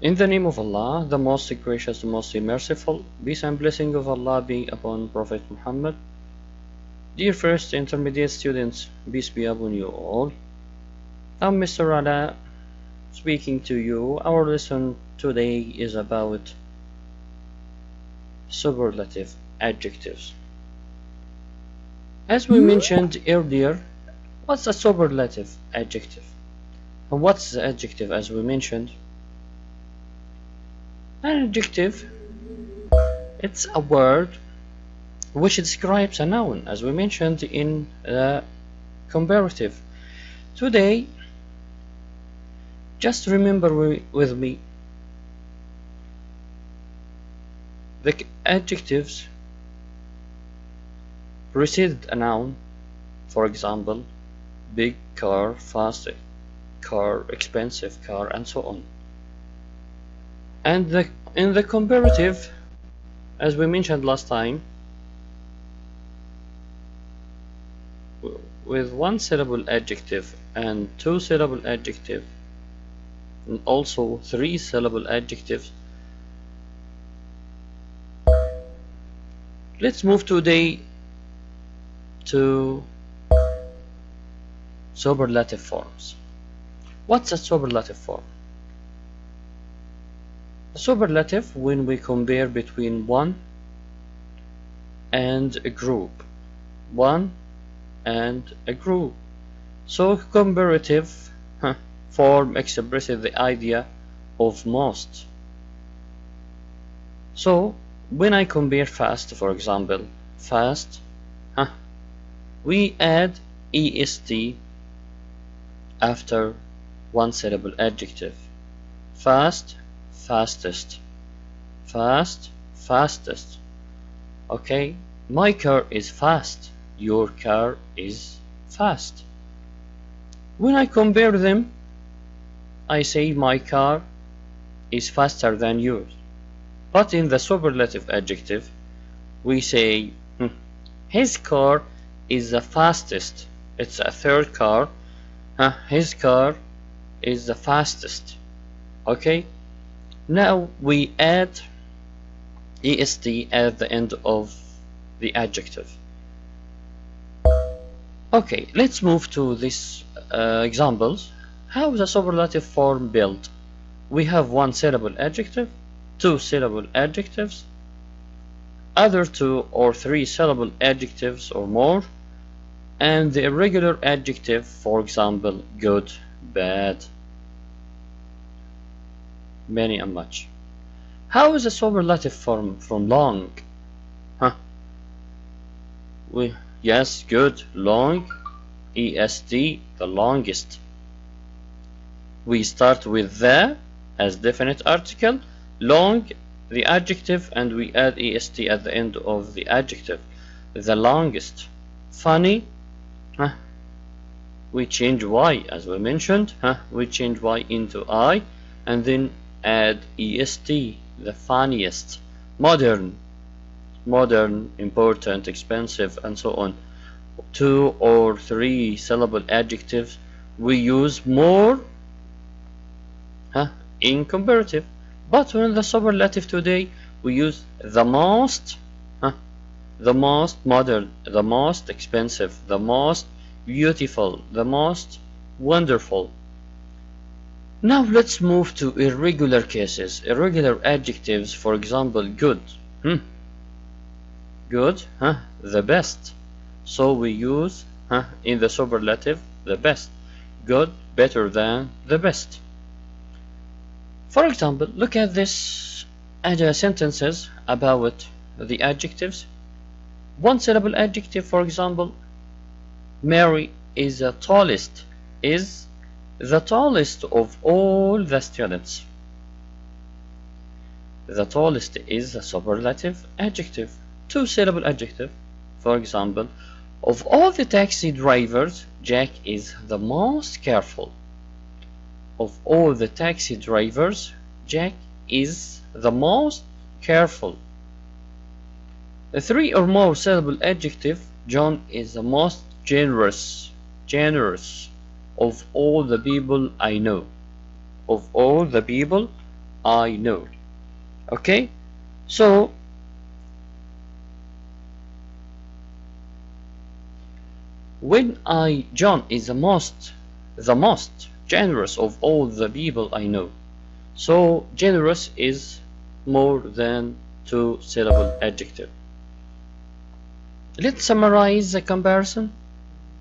In the name of Allah, the most gracious, the most merciful, peace and blessing of Allah be upon Prophet Muhammad. Dear first intermediate students, peace be upon you all. I'm Mr. Ala speaking to you. Our lesson today is about superlative adjectives. As we mentioned earlier, what's a superlative adjective? And what's the adjective as we mentioned? An adjective, it's a word which describes a noun, as we mentioned in the comparative. Today, just remember with me, the adjectives precede a noun. For example, big car, fast car, expensive car, and so on. And in the comparative, as we mentioned last time, with one syllable adjective and two syllable adjective and also three syllable adjectives, let's move today to superlative forms. What's a superlative form? A superlative when we compare between one and a group. One and a group. So comparative form expresses the idea of most. So when I compare fast, for example, fast, we add est after one syllable adjective. Fast, fastest. Fast, fastest. Okay, my car is fast. Your car is fast. When I compare them, I say my car is faster than yours. But in the superlative adjective, we say his car is the fastest. It's a third car. His car is the fastest. Okay, now we add est at the end of the adjective. Okay, let's move to these examples. How is a superlative form built? We have one syllable adjective, two syllable adjectives, other two or three syllable adjectives or more, and the irregular adjective, for example, good, bad, many and much. How is a superlative form from long? Yes, good, long, est, the longest. We start with the as definite article, long, the adjective, and we add est at the end of the adjective. The longest. Funny, we change y as we mentioned, we change y into I, and then add est, the funniest. Modern, modern, important, expensive, and so on. Two or three syllable adjectives we use more in comparative, but in the superlative today we use the most, the most modern, the most expensive, the most beautiful, the most wonderful. Now let's move to irregular cases, irregular adjectives. For example, good, good, the best. So we use in the superlative the best. Good, better than, the best. For example, look at this sentences about the adjectives. One syllable adjective, for example, Mary is the tallest, is the tallest of all the students. The tallest is a superlative adjective. Two syllable adjective, for example, of all the taxi drivers, Jack is the most careful. Of all the taxi drivers, Jack is the most careful. A three or more syllable adjective, John is the most generous. Generous. Of all the people I know. Of all the people I know. Okay, so when John is the most generous of all the people I know. So generous is more than two-syllable adjective. Let's summarize the comparison.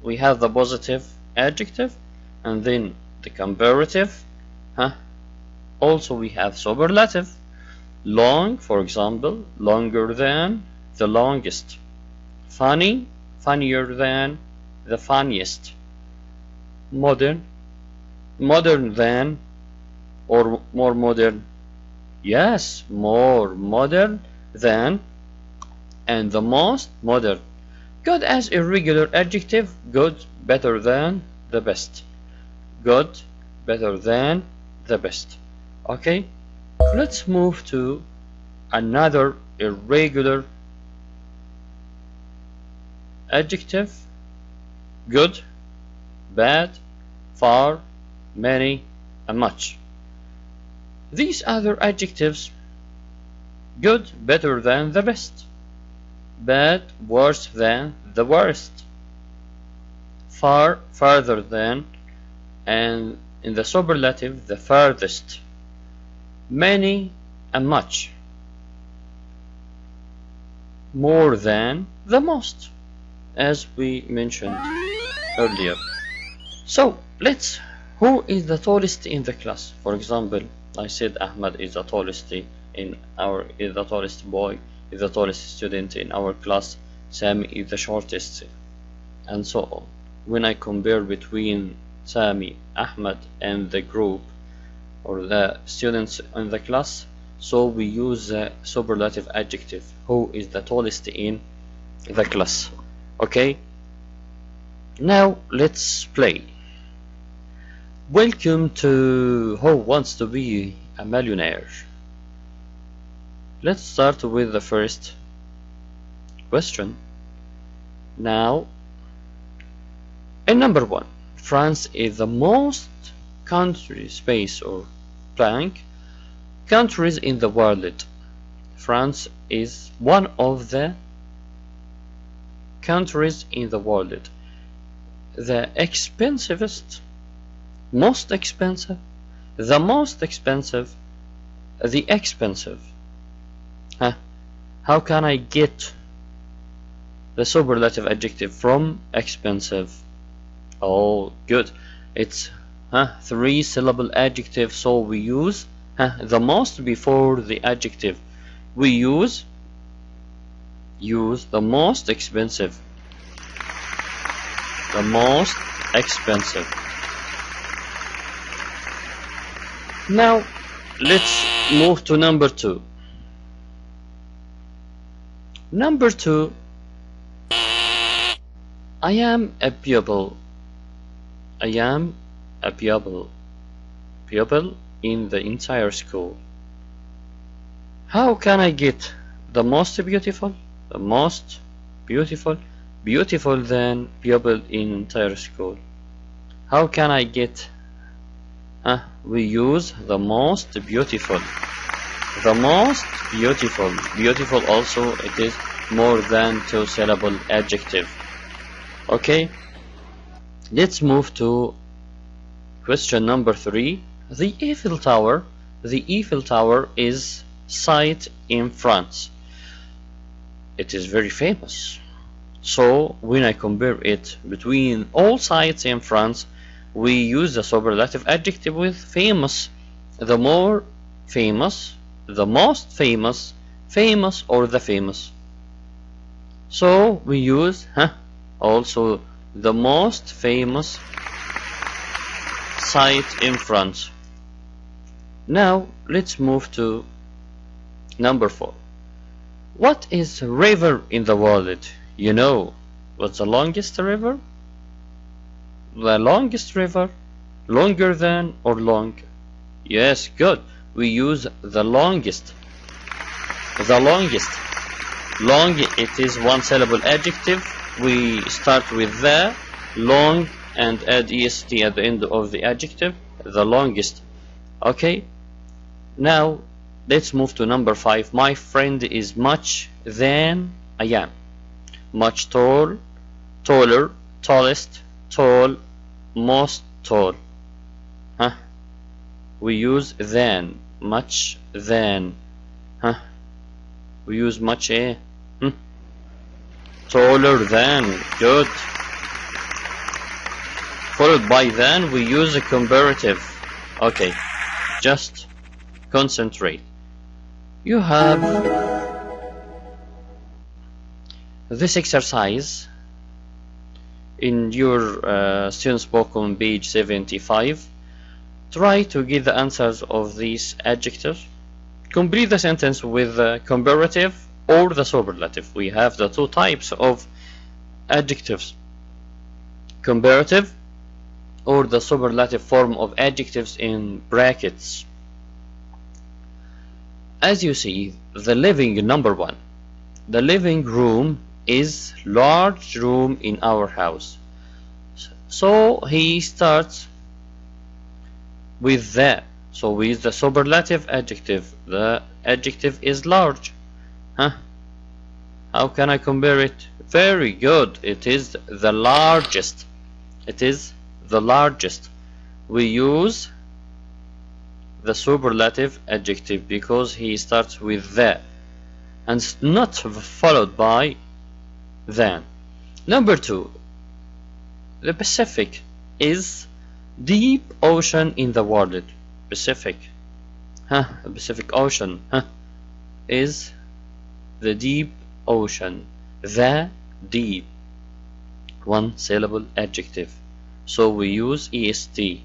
We have the positive adjective and then the comparative. Also we have superlative. Long, for example, longer than, the longest. Funny, funnier than, the funniest. Modern, modern than, or more modern. Yes, more modern than, and the most modern. Good as irregular adjective. Good, better than, the best. Good, better than, the best. Okay, let's move to another irregular adjective. Good, bad, far, many, and much. These other adjectives: good, better than, the best. Bad, worse than, the worst. Far, farther than, and in the superlative, the farthest. Many and much. More than, the most, as we mentioned earlier. So let's, who is the tallest in the class? For example, I said Ahmad is the tallest is the tallest boy, is the tallest student in our class. Sami is the shortest, and so on. When I compare between Sami, Ahmad, and the group or the students in the class, so we use the superlative adjective. Who is the tallest in the class? Okay. Now let's play. Welcome to Who Wants to Be a Millionaire? Let's start with the first question. Now, in number 1, France is the most space or blank countries in the world. France is one of the countries in the world. The expensivest, most expensive, the most expensive, the expensive. How can I get the superlative adjective from expensive? Oh, good. It's 3-syllable adjective, so we use the most before the adjective. We use the most expensive. The most expensive. Now let's move to number 2. Number 2, I am a pupil. I am a pupil. Pupil in the entire school. How can I get the most beautiful? The most beautiful. Beautiful than pupil in entire school. How can I get? We use the most beautiful. The most beautiful. Beautiful also, it is more than 2-syllable adjective. Okay. Let's move to question number 3. The Eiffel Tower. The Eiffel Tower is site in France. It is very famous. So when I compare it between all sites in France, we use the superlative adjective with famous. The more famous, the most famous, famous, or the famous. So we use also the most famous site in France. Now let's move to number 4. What is a river in the world? You know what's the longest river? The longest river, longer than or long? Yes, good. We use the longest. The longest. Long, it is 1-syllable adjective. We start with the long and add est at the end of the adjective. The longest. Okay. Now let's move to number 5. My friend is much than I am. Much tall, taller, tallest, tall, most tall. Huh? We use than, much than. Huh? We use much taller than. Good. Followed by than, we use a comparative. Okay, just concentrate. You have this exercise in your student's book on page 75. Try to get the answers of these adjectives. Complete the sentence with the comparative or the superlative. We have the two types of adjectives: comparative or the superlative form of adjectives in brackets. As you see, the living, number 1. The living room is large room in our house. So he starts with the. So with the superlative adjective. The adjective is large. Huh? How can I compare it? Very good. It is the largest. It is the largest. We use the superlative adjective because he starts with the and it's not followed by than. Number 2. The Pacific is deep ocean in the world. Pacific. The Pacific Ocean is the deep ocean. The deep. One syllable adjective. So we use est.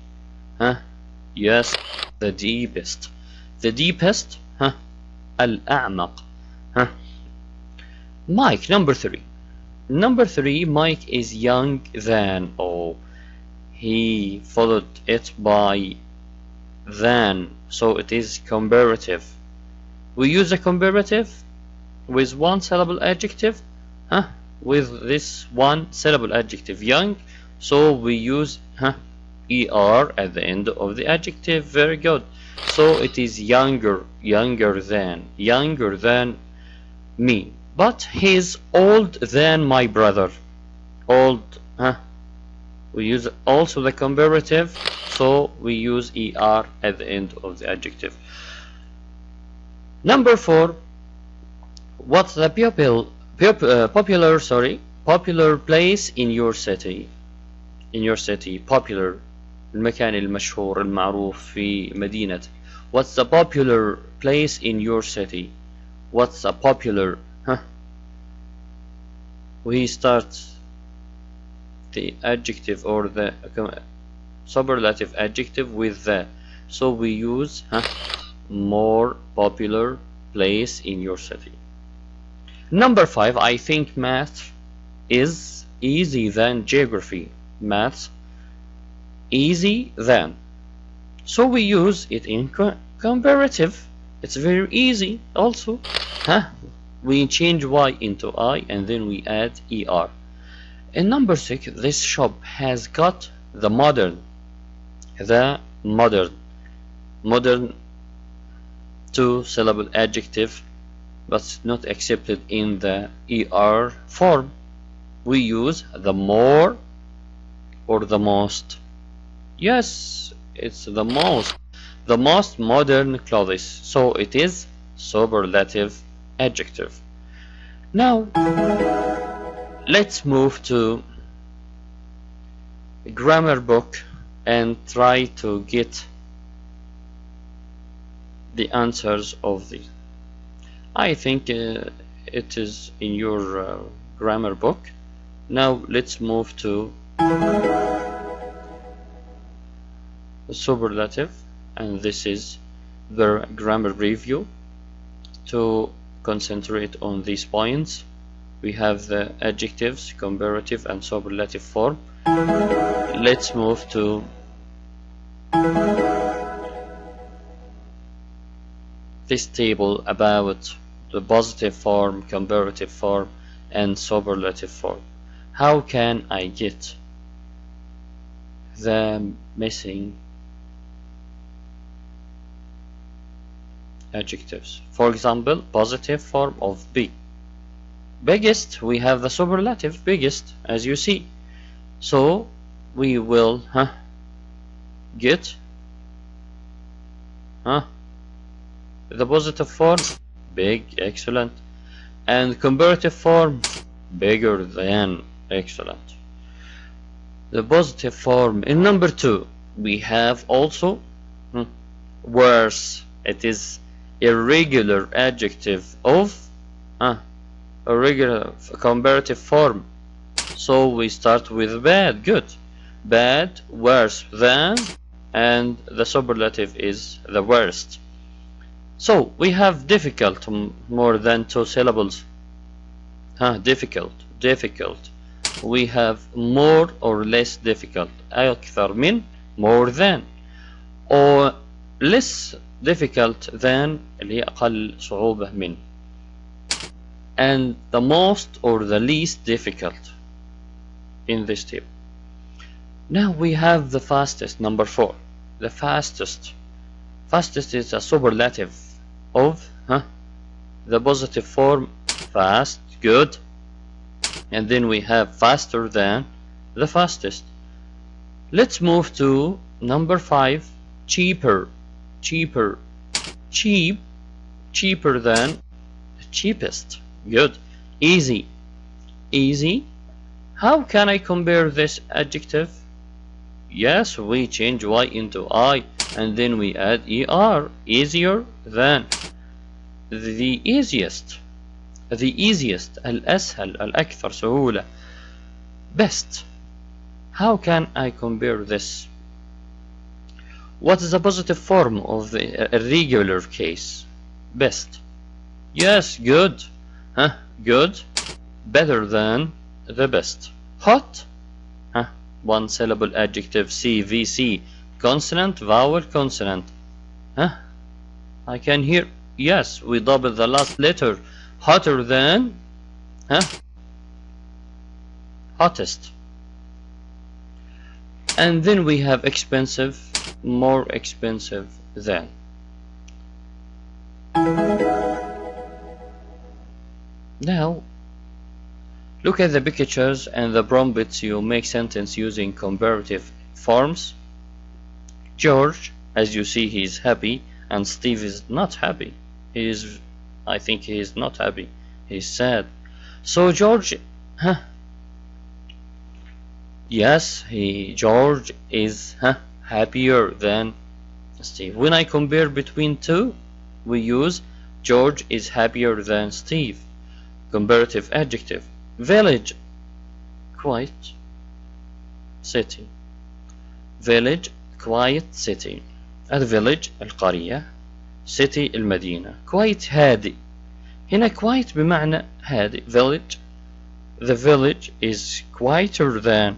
Yes, the deepest. The deepest. الأعمق. Mike, number 3. Number 3, Mike is young than. Oh, he followed it by than. So it is comparative. We use a comparative with one syllable adjective. With this one syllable adjective, young. So we use er at the end of the adjective. Very good. So it is younger, younger than me. But he's old than my brother. Old. We use also the comparative. So we use er at the end of the adjective. Number 4. What's the popular place in your city? In your city, popular. المكان المشهور المعروف في مدينتك. What's the popular place in your city? What's a popular? We start the adjective or the superlative adjective with the. So we use more popular place in your city. Number 5. I think math is easy than geography. Math easy than. So we use it in comparative. It's very easy also. We change y into I and then we add er. In number 6, this shop has got the modern. The modern two syllable adjective, but not accepted in the er form. We use the more or the most. Yes, it's the most modern clothes. So it is superlative adjective. Now let's move to grammar book and try to get the answers of these. I think it is in your grammar book. Now let's move to the superlative, and this is the grammar review. To concentrate on these points, we have the adjectives, comparative and superlative form. Let's move to this table about the positive form, comparative form and superlative form. How can I get the missing adjectives. For example, positive form of be. Biggest, we have the superlative biggest, as you see. So we will get the positive form big, excellent, and comparative form bigger than, excellent. The positive form in number 2, we have also worse. It is irregular adjective of irregular comparative form. So we start with bad, good, bad, worse than, and the superlative is the worst. So we have difficult, more than 2 syllables. Difficult, difficult. We have more or less difficult. أكثر من, more than, or less difficult than, اللي هي أقل صعوبة من, and the most or the least difficult in this table. Now we have the fastest, number 4. The fastest. Fastest is a superlative of the positive form fast, good, and then we have faster than, the fastest. Let's move to number 5. Cheaper, cheaper, cheap, cheaper than, cheapest, good. Easy, easy. How can I compare this adjective? Yes, we change y into I and then we add er. Easier than, the easiest, the easiest, الأسهل, الأكثر سهولة. Best. How can I compare this? What is the positive form of the irregular case? Best. Yes, good. Good. Better than, the best. Hot. One syllable adjective, CVC. Consonant, vowel, consonant. I can hear. Yes, we double the last letter. Hotter than, hottest. And then we have expensive, more expensive than. Now look at the pictures and the prompts. You make sentence using comparative forms. George, as you see, he is happy, and Steve is not happy. I think he is not happy. He's sad. So George, yes, George is happier than Steve. When I compare between two, we use George is happier than Steve. Comparative adjective. Village, quiet, city. Village, quiet, city. الفيلج القرية، city المدينة. quiet هادئ. هنا quiet بمعنى هادئ. village, the village is quieter than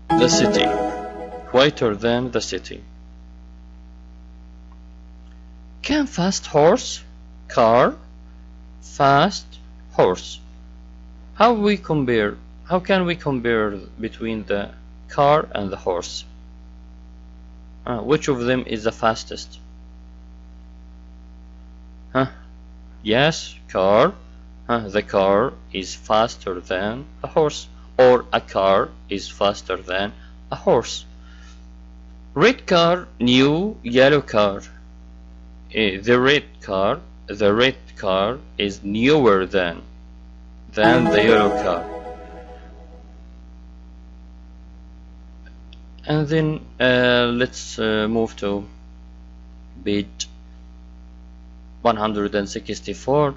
the city. Quieter than the city. Can fast horse, car, fast horse. How can we compare between the car and the horse? Which of them is the fastest? Yes, car. The car is faster than a horse, or a car is faster than a horse. Red car, new. Yellow car. The red car is newer than the yellow car. And then let's move to page 164.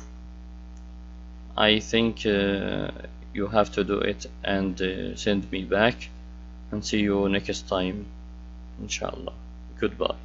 I think you have to do it and send me back, and see you next time, inshallah. Goodbye.